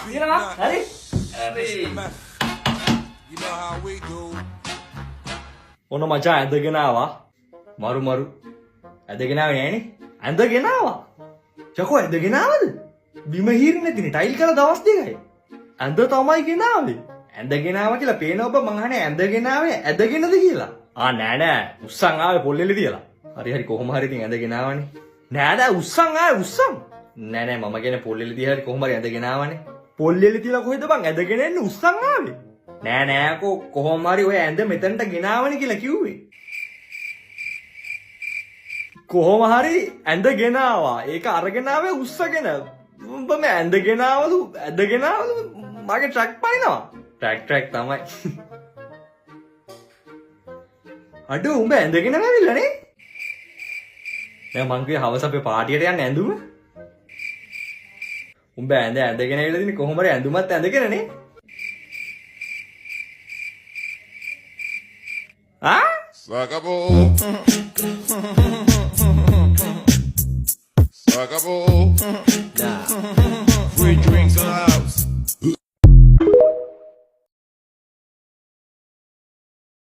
තියෙනවා හරි හරි You know how we do. ඔන්න මචං ඇඳගෙන ආවා මරු ඇඳගෙන ආවේ නෑනේ ඇඳගෙන ආවා චකෝ ඇඳගෙන ආවද බිම හීරි නැතිනේ ටයිල් කරලා දවස් දෙකයි ඇඳ තමයි ගෙනාවේ ඇඳගෙන ආවා කියලා පේන ඔබ මං අහන්නේ ඇඳගෙන ආවේ ඇඳගෙනද කියලා නෑ උස්සන් ආවේ පොල්ලෙලි තියලා හරි කොහොම හරි ඉතින් ඇඳගෙන ආවනේ නෑ උස්සන් ආවේ උස්සන් නෑ මම කියන්නේ පොල්ලෙලි තියලා හරි කොහොම හරි ඇඳගෙන ආවනේ පොල්ලෙලි තියලා කොහෙද බං ඇඳගෙන එන්නේ උස්සන් ආවේ නෑ කොහොම හරි ඔය ඇඳ මෙතනට ගෙනාවනේ කියලා කිව්වේ කොහොම හරි ඇඳගෙන ආවා ඒක අරගෙන ආවේ උස්සගෙන උඹ මේ ඇඳගෙන ආවලු මගේ ට්‍රක් පනිනවා ට්‍රක් තමයි අඩෝ උඹ ඇඳගෙන ඇවිල්ලා නේ දැන් මං කිව්වේ හවස අපේ පාටියට යන්න ඇඳුම උඹ ඇඳගෙන ඇවිල්ලා දිනේ කොහොම හරි ඇඳුමත් ඇඳගෙන නේ Sacabou.